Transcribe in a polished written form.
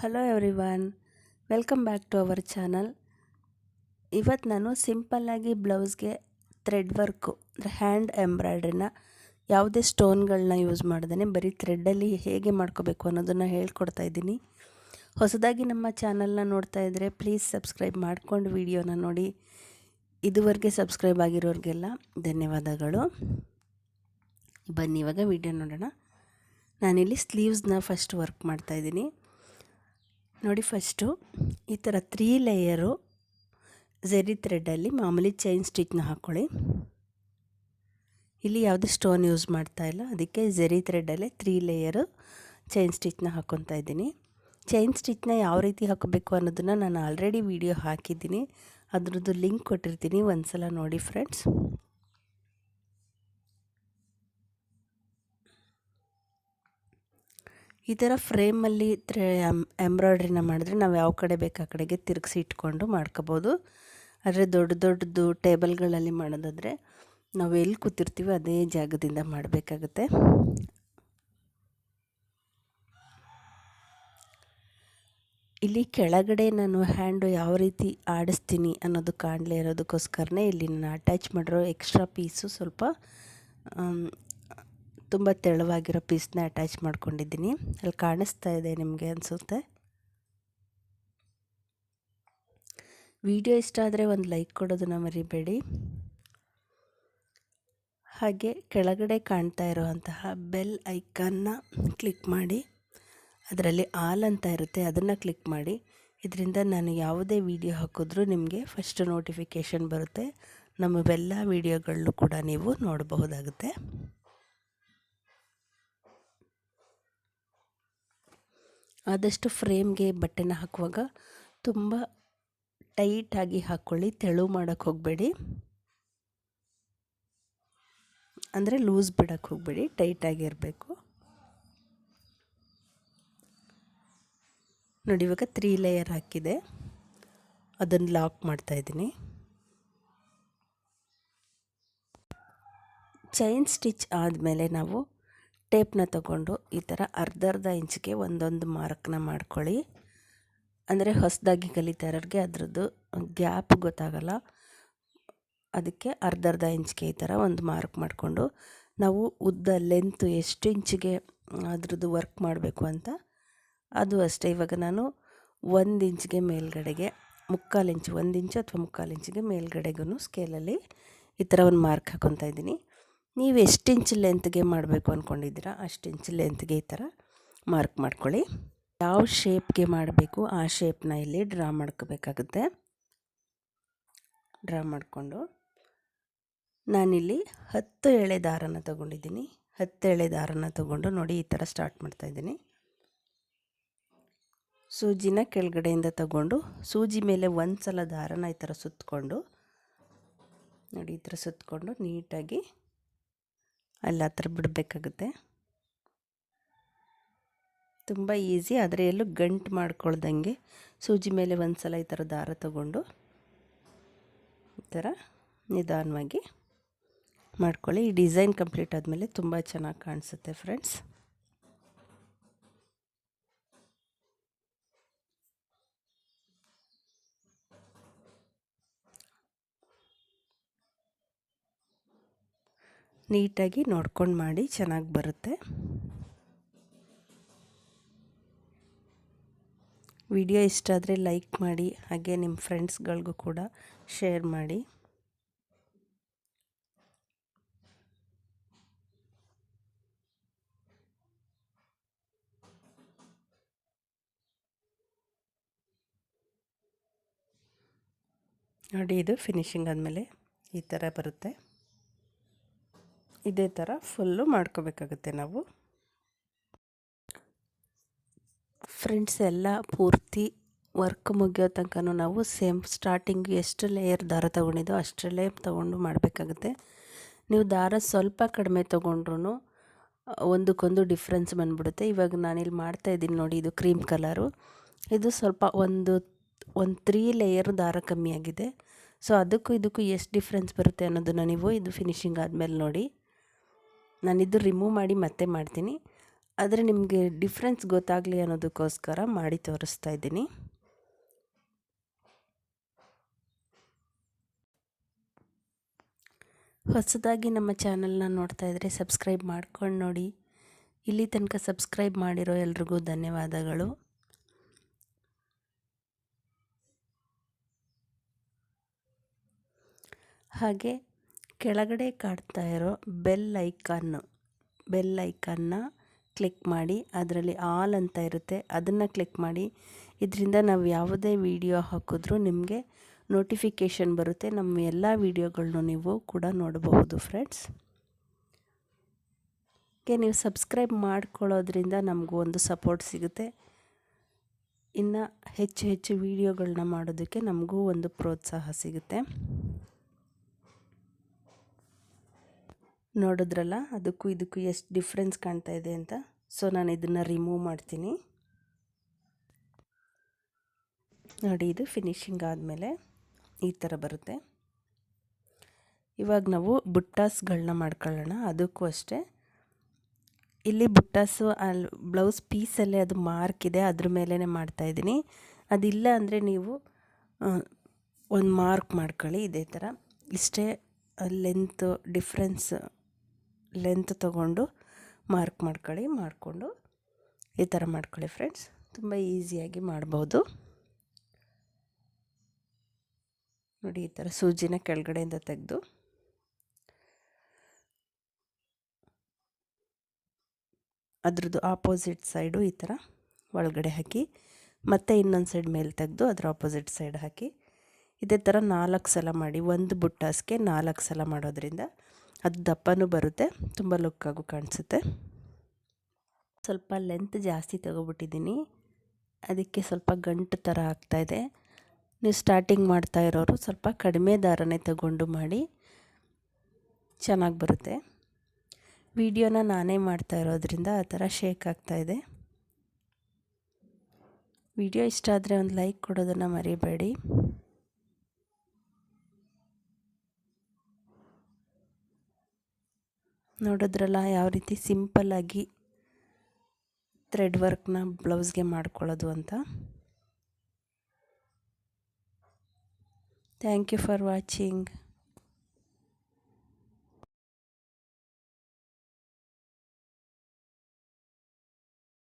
Hello everyone, welcome back to our channel. ಇವತ್ತು ನಾನು ಸಿಂಪಲ್ಲಾಗಿ ಬ್ಲೌಸ್ಗೆ ಥ್ರೆಡ್ ವರ್ಕು ಅಂದರೆ ಹ್ಯಾಂಡ್ ಎಂಬ್ರಾಯ್ಡ್ರಿನ ಯಾವುದೇ ಸ್ಟೋನ್ಗಳನ್ನ ಯೂಸ್ ಮಾಡ್ದೇ ಬರೀ ಥ್ರೆಡ್ಡಲ್ಲಿ ಹೇಗೆ ಮಾಡ್ಕೋಬೇಕು ಅನ್ನೋದನ್ನು ಹೇಳ್ಕೊಡ್ತಾ ಇದ್ದೀನಿ. ಹೊಸದಾಗಿ ನಮ್ಮ ಚಾನಲ್ನ ನೋಡ್ತಾ ಇದ್ದರೆ ಪ್ಲೀಸ್ ಸಬ್ಸ್ಕ್ರೈಬ್ ಮಾಡಿಕೊಂಡು ವಿಡಿಯೋನ ನೋಡಿ. ಇದುವರೆಗೆ ಸಬ್ಸ್ಕ್ರೈಬ್ ಆಗಿರೋರಿಗೆಲ್ಲ ಧನ್ಯವಾದಗಳು. ಬನ್ನಿ ಇವಾಗ ವಿಡಿಯೋ ನೋಡೋಣ. ನಾನಿಲ್ಲಿ ಸ್ಲೀವ್ಸ್ನ ಫಸ್ಟ್ ವರ್ಕ್ ಮಾಡ್ತಾಯಿದ್ದೀನಿ. ನೋಡಿ, ಫಸ್ಟು ಈ ಥರ 3 ಲೇಯರು ಝೆರಿ ಥ್ರೆಡ್ಡಲ್ಲಿ ಮಾಮೂಲಿ ಚೈನ್ ಸ್ಟಿಚ್ನ ಹಾಕ್ಕೊಳ್ಳಿ. ಇಲ್ಲಿ ಯಾವುದೇ ಸ್ಟೋನ್ ಯೂಸ್ ಮಾಡ್ತಾಯಿಲ್ಲ, ಅದಕ್ಕೆ ಝೆರಿ ಥ್ರೆಡ್ಡಲ್ಲೇ 3 ಲೇಯರು ಚೈನ್ ಸ್ಟಿಚ್ನ ಹಾಕ್ಕೊತಾ ಇದ್ದೀನಿ. ಚೈನ್ ಸ್ಟಿಚ್ನ ಯಾವ ರೀತಿ ಹಾಕಬೇಕು ಅನ್ನೋದನ್ನು ನಾನು ಆಲ್ರೆಡಿ ವಿಡಿಯೋ ಹಾಕಿದ್ದೀನಿ, ಅದರದ್ದು ಲಿಂಕ್ ಕೊಟ್ಟಿರ್ತೀನಿ, ಒಂದು ಸಲ ನೋಡಿ ಫ್ರೆಂಡ್ಸ್. ಈ ಥರ ಫ್ರೇಮಲ್ಲಿ ಎಂಬ್ರಾಯ್ಡ್ರಿನ ಮಾಡಿದ್ರೆ ನಾವು ಯಾವ ಕಡೆ ಬೇಕು ಆ ಕಡೆಗೆ ತಿರುಗಿಸಿ ಇಟ್ಕೊಂಡು ಮಾಡ್ಕೋಬೋದು. ಆದರೆ ದೊಡ್ಡದು ಟೇಬಲ್ಗಳಲ್ಲಿ ಮಾಡೋದಾದರೆ ನಾವು ಎಲ್ಲಿ ಕೂತಿರ್ತೀವಿ ಅದೇ ಜಾಗದಿಂದ ಮಾಡಬೇಕಾಗುತ್ತೆ. ಇಲ್ಲಿ ಕೆಳಗಡೆ ನಾನು ಹ್ಯಾಂಡು ಯಾವ ರೀತಿ ಆಡಿಸ್ತೀನಿ ಅನ್ನೋದು ಕಾಣಲೇ ಇರೋದಕ್ಕೋಸ್ಕರನೇ ಇಲ್ಲಿ ನಾನು ಅಟ್ಯಾಚ್ ಮಾಡಿರೋ ಎಕ್ಸ್ಟ್ರಾ ಪೀಸು ಸ್ವಲ್ಪ ತುಂಬ ತೆಳುವಾಗಿರೋ ಪೀಸ್ನ ಅಟ್ಯಾಚ್ ಮಾಡ್ಕೊಂಡಿದ್ದೀನಿ. ಅಲ್ಲಿ ಕಾಣಿಸ್ತಾ ಇದೆ ನಿಮಗೆ ಅನಿಸುತ್ತೆ. ವಿಡಿಯೋ ಇಷ್ಟ ಆದರೆ ಒಂದು ಲೈಕ್ ಕೊಡೋದನ್ನು ಮರಿಬೇಡಿ. ಹಾಗೆ ಕೆಳಗಡೆ ಕಾಣ್ತಾ ಇರೋವಂತಹ ಬೆಲ್ ಐಕನ್ನ ಕ್ಲಿಕ್ ಮಾಡಿ, ಅದರಲ್ಲಿ ಆಲ್ ಅಂತ ಇರುತ್ತೆ, ಅದನ್ನು ಕ್ಲಿಕ್ ಮಾಡಿ. ಇದರಿಂದ ನಾನು ಯಾವುದೇ ವಿಡಿಯೋ ಹಾಕಿದ್ರೂ ನಿಮಗೆ ಫಸ್ಟ್ ನೋಟಿಫಿಕೇಷನ್ ಬರುತ್ತೆ. ನಮ್ಮವೆಲ್ಲ ವಿಡಿಯೋಗಳನ್ನು ಕೂಡ ನೀವು ನೋಡಬಹುದಾಗುತ್ತೆ. ಆದಷ್ಟು ಫ್ರೇಮ್ಗೆ ಬಟ್ಟೆನ ಹಾಕುವಾಗ ತುಂಬ ಟೈಟಾಗಿ ಹಾಕ್ಕೊಳ್ಳಿ, ತೆಳು ಮಾಡೋಕ್ಕೆ ಹೋಗಬೇಡಿ, ಅಂದರೆ ಲೂಸ್ ಬಿಡೋಕ್ಕೆ ಹೋಗಬೇಡಿ, ಟೈಟಾಗಿರಬೇಕು. ನೋಡಿ, ಇವಾಗ 3 ಲೇಯರ್ ಹಾಕಿದೆ, ಅದನ್ನು ಲಾಕ್ ಮಾಡ್ತಾಯಿದ್ದೀನಿ. ಚೈನ್ ಸ್ಟಿಚ್ ಆದಮೇಲೆ ನಾವು ಟೇಪ್ನ ತಗೊಂಡು ಈ ಥರ ಅರ್ಧ ಇಂಚಿಗೆ ಒಂದೊಂದು ಮಾರ್ಕ್ನ ಮಾಡ್ಕೊಳ್ಳಿ. ಅಂದರೆ ಹೊಸದಾಗಿ ಕಲಿತಾ ಇರೋರಿಗೆ ಅದರದ್ದು ಗ್ಯಾಪ್ ಗೊತ್ತಾಗಲ್ಲ, ಅದಕ್ಕೆ ಅರ್ಧ ಇಂಚಿಗೆ ಈ ಥರ ಒಂದು ಮಾರ್ಕ್ ಮಾಡಿಕೊಂಡು ನಾವು ಉದ್ದ ಲೆಂತು ಎಷ್ಟು ಇಂಚಿಗೆ ಅದ್ರದ್ದು ವರ್ಕ್ ಮಾಡಬೇಕು ಅಂತ ಅದು ಅಷ್ಟೇ. ಇವಾಗ ನಾನು 1 ಇಂಚಿಗೆ ಮೇಲ್ಗಡೆಗೆ 3/4 ಇಂಚು, 1 ಇಂಚು ಅಥವಾ 3/4 ಇಂಚಿಗೆ ಮೇಲ್ಗಡೆಗೂ ಸ್ಕೇಲಲ್ಲಿ ಈ ಥರ ಒಂದು ಮಾರ್ಕ್ ಹಾಕ್ಕೊತಾ ಇದ್ದೀನಿ. ನೀವು ಎಷ್ಟು ಇಂಚ್ ಲೆಂತ್ಗೆ ಮಾಡಬೇಕು ಅಂದ್ಕೊಂಡಿದ್ದೀರಾ ಅಷ್ಟು ಇಂಚ್ ಲೆಂತ್ಗೆ ಈ ಥರ ಮಾರ್ಕ್ ಮಾಡ್ಕೊಳ್ಳಿ. ಯಾವ ಶೇಪ್ಗೆ ಮಾಡಬೇಕು ಆ ಶೇಪ್ನ ಇಲ್ಲಿ ಡ್ರಾ ಮಾಡ್ಕೋಬೇಕಾಗುತ್ತೆ. ಡ್ರಾ ಮಾಡಿಕೊಂಡು ನಾನಿಲ್ಲಿ 10 ಎಳೆ ದಾರನ ತೊಗೊಂಡಿದ್ದೀನಿ. 10 ಎಳೆ ದಾರನ ತೊಗೊಂಡು ನೋಡಿ ಈ ಥರ ಸ್ಟಾರ್ಟ್ ಮಾಡ್ತಾಯಿದ್ದೀನಿ. ಸೂಜಿನ ಕೆಳಗಡೆಯಿಂದ ತಗೊಂಡು ಸೂಜಿ ಮೇಲೆ ಒಂದು ಸಲ ದಾರನ ಈ ಥರ ಸುತ್ತಕೊಂಡು ನೋಡಿ, ಈ ಥರ ಸುತ್ತಕೊಂಡು ನೀಟಾಗಿ ಅಲ್ಲಿ ಆ ಥರ ಬಿಡಬೇಕಾಗುತ್ತೆ. ತುಂಬ ಈಸಿ, ಆದರೆ ಎಲ್ಲೂ ಗಂಟು ಮಾಡ್ಕೊಳ್ದಂಗೆ ಸೂಜಿ ಮೇಲೆ ಒಂದು ಸಲ ಈ ಥರ ದಾರ ತಗೊಂಡು ಈ ಥರ ನಿಧಾನವಾಗಿ ಮಾಡ್ಕೊಳ್ಳಿ. ಈ ಡಿಸೈನ್ ಕಂಪ್ಲೀಟ್ ಆದಮೇಲೆ ತುಂಬ ಚೆನ್ನಾಗಿ ಕಾಣಿಸುತ್ತೆ ಫ್ರೆಂಡ್ಸ್. ನೀಟಾಗಿ ನೋಡ್ಕೊಂಡು ಮಾಡಿ, ಚೆನ್ನಾಗಿ ಬರುತ್ತೆ. ವಿಡಿಯೋ ಇಷ್ಟ ಆದರೆ ಲೈಕ್ ಮಾಡಿ, ಹಾಗೆ ನಿಮ್ಮ ಫ್ರೆಂಡ್ಸ್ಗಳಿಗೂ ಕೂಡ ಶೇರ್ ಮಾಡಿ. ನೋಡಿ, ಇದು ಫಿನಿಶಿಂಗ್ ಆದಮೇಲೆ ಈ ಥರ ಬರುತ್ತೆ. ಇದೇ ಥರ ಫುಲ್ಲು ಮಾಡ್ಕೋಬೇಕಾಗುತ್ತೆ ನಾವು ಫ್ರೆಂಡ್ಸ್. ಎಲ್ಲ ಪೂರ್ತಿ ವರ್ಕ್ ಮುಗಿಯೋ ತನಕ ನಾವು ಸೇಮ್ ಸ್ಟಾರ್ಟಿಂಗ್ ಎಷ್ಟು ಲೇಯರ್ ದಾರ ತೊಗೊಂಡಿದ್ದೋ ಅಷ್ಟರಲ್ಲೇ ತೊಗೊಂಡು ಮಾಡಬೇಕಾಗುತ್ತೆ. ನೀವು ದಾರ ಸ್ವಲ್ಪ ಕಡಿಮೆ ತೊಗೊಂಡ್ರೂ ಒಂದಕ್ಕೊಂದು ಡಿಫ್ರೆನ್ಸ್ ಬಂದುಬಿಡುತ್ತೆ. ಇವಾಗ ನಾನಿಲ್ಲಿ ಮಾಡ್ತಾಯಿದ್ದೀನಿ ನೋಡಿ, ಇದು ಕ್ರೀಮ್ ಕಲರು, ಇದು ಸ್ವಲ್ಪ ಒಂದು 3 ಲೇಯರ್ ದಾರ ಕಮ್ಮಿಯಾಗಿದೆ. ಸೊ ಅದಕ್ಕೂ ಇದಕ್ಕೂ ಎಷ್ಟು ಡಿಫ್ರೆನ್ಸ್ ಬರುತ್ತೆ ಅನ್ನೋದನ್ನು ನೀವು ಇದು ಫಿನಿಶಿಂಗ್ ಆದಮೇಲೆ ನೋಡಿ. ನಾನಿದು ರಿಮೂವ್ ಮಾಡಿ ಮತ್ತೆ ಮಾಡ್ತೀನಿ. ಆದರೆ ನಿಮಗೆ ಡಿಫ್ರೆನ್ಸ್ ಗೊತ್ತಾಗಲಿ ಅನ್ನೋದಕ್ಕೋಸ್ಕರ ಮಾಡಿ ತೋರಿಸ್ತಾ ಇದ್ದೀನಿ. ಹೊಸದಾಗಿ ನಮ್ಮ ಚಾನಲ್ನ ನೋಡ್ತಾ ಇದ್ದರೆ ಸಬ್ಸ್ಕ್ರೈಬ್ ಮಾಡ್ಕೊಂಡು ನೋಡಿ. ಇಲ್ಲಿ ತನಕ ಸಬ್ಸ್ಕ್ರೈಬ್ ಮಾಡಿರೋ ಎಲ್ರಿಗೂ ಧನ್ಯವಾದಗಳು. ಹಾಗೆ ಕೆಳಗಡೆ ಕಾಡ್ತಾ ಇರೋ ಬೆಲ್ ಐಕನ್ನ ಕ್ಲಿಕ್ ಮಾಡಿ. ಅದರಲ್ಲಿ ಆಲ್ ಅಂತ ಇರುತ್ತೆ, ಅದನ್ನು ಕ್ಲಿಕ್ ಮಾಡಿ. ಇದರಿಂದ ನಾವು ಯಾವುದೇ ವಿಡಿಯೋ ಹಾಕಿದ್ರೂ ನಿಮಗೆ ನೋಟಿಫಿಕೇಷನ್ ಬರುತ್ತೆ. ನಮ್ಮ ಎಲ್ಲ ವೀಡಿಯೋಗಳನ್ನೂ ನೀವು ಕೂಡ ನೋಡಬಹುದು ಫ್ರೆಂಡ್ಸ್. ನೀವು ಸಬ್ಸ್ಕ್ರೈಬ್ ಮಾಡ್ಕೊಳ್ಳೋದ್ರಿಂದ ನಮಗೂ ಒಂದು ಸಪೋರ್ಟ್ ಸಿಗುತ್ತೆ. ಇನ್ನು ಹೆಚ್ಚು ಹೆಚ್ಚು ವೀಡಿಯೋಗಳನ್ನ ಮಾಡೋದಕ್ಕೆ ನಮಗೂ ಒಂದು ಪ್ರೋತ್ಸಾಹ ಸಿಗುತ್ತೆ. ನೋಡಿದ್ರಲ್ಲ, ಅದಕ್ಕೂ ಇದಕ್ಕೂ ಎಷ್ಟು ಡಿಫ್ರೆನ್ಸ್ ಕಾಣ್ತಾ ಇದೆ ಅಂತ. ಸೊ ನಾನು ಇದನ್ನು ರಿಮೂವ್ ಮಾಡ್ತೀನಿ. ನೋಡಿ, ಇದು ಫಿನಿಶಿಂಗ್ ಆದಮೇಲೆ ಈ ಥರ ಬರುತ್ತೆ. ಇವಾಗ ನಾವು ಬುಟ್ಟಾಸ್ಗಳನ್ನ ಮಾಡ್ಕೊಳ್ಳೋಣ. ಅದಕ್ಕೂ ಅಷ್ಟೇ, ಇಲ್ಲಿ ಬುಟ್ಟಾಸು ಅಲ್ಲಿ ಬ್ಲೌಸ್ ಪೀಸಲ್ಲೇ ಅದು ಮಾರ್ಕ್ ಇದೆ, ಅದ್ರ ಮೇಲೇ ಮಾಡ್ತಾಯಿದ್ದೀನಿ. ಅದಿಲ್ಲ ಅಂದರೆ ನೀವು ಒಂದು ಮಾರ್ಕ್ ಮಾಡ್ಕೊಳ್ಳಿ. ಇದೇ ಥರ ಇಷ್ಟೇ ಲೆಂತ್ ತೊಗೊಂಡು ಮಾರ್ಕ್ ಮಾಡ್ಕೊಳ್ಳಿ. ಮಾಡಿಕೊಂಡು ಈ ಥರ ಮಾಡ್ಕೊಳ್ಳಿ ಫ್ರೆಂಡ್ಸ್. ತುಂಬ ಈಸಿಯಾಗಿ ಮಾಡ್ಬೋದು. ನೋಡಿ, ಈ ಥರ ಸೂಜಿನ ಕೆಳಗಡೆಯಿಂದ ತೆಗೆದು ಅದ್ರದ್ದು ಆಪೋಸಿಟ್ ಸೈಡು ಈ ಥರ ಒಳಗಡೆ ಹಾಕಿ, ಮತ್ತು ಇನ್ನೊಂದು ಸೈಡ್ ಮೇಲೆ ತೆಗೆದು ಅದರ ಆಪೋಸಿಟ್ ಸೈಡ್ ಹಾಕಿ, ಇದೇ ಥರ 4 ಸಲ ಮಾಡಿ. ಒಂದು ಬುಟ್ಟಾಸ್ಗೆ 4 ಸಲ ಮಾಡೋದ್ರಿಂದ ಅದು ದಪ್ಪನೂ ಬರುತ್ತೆ, ತುಂಬ ಲುಕ್ಕಾಗೂ ಕಾಣಿಸುತ್ತೆ. ಸ್ವಲ್ಪ ಲೆಂತ್ ಜಾಸ್ತಿ ತೊಗೊಬಿಟ್ಟಿದ್ದೀನಿ, ಅದಕ್ಕೆ ಸ್ವಲ್ಪ ಗಂಟು ಥರ ಆಗ್ತಾಯಿದೆ. ನೀವು ಸ್ಟಾರ್ಟಿಂಗ್ ಮಾಡ್ತಾ ಇರೋರು ಸ್ವಲ್ಪ ಕಡಿಮೆ ದಾರನೇ ತಗೊಂಡು ಮಾಡಿ, ಚೆನ್ನಾಗಿ ಬರುತ್ತೆ. ವಿಡಿಯೋನ ನಾನೇ ಮಾಡ್ತಾ ಇರೋದ್ರಿಂದ ಆ ಥರ ಶೇಕ್ ಆಗ್ತಾಯಿದೆ. ವಿಡಿಯೋ ಇಷ್ಟ ಆದರೆ ಒಂದು ಲೈಕ್ ಕೊಡೋದನ್ನು ಮರಿಬೇಡಿ. ನೋಡಿದ್ರಲ್ಲ ಯಾವ ರೀತಿ ಸಿಂಪಲ್ಲಾಗಿ ಥ್ರೆಡ್ ವರ್ಕ್ನ ಬ್ಲೌಸ್ಗೆ ಮಾಡ್ಕೊಳ್ಳೋದು ಅಂತ. Thank you for watching.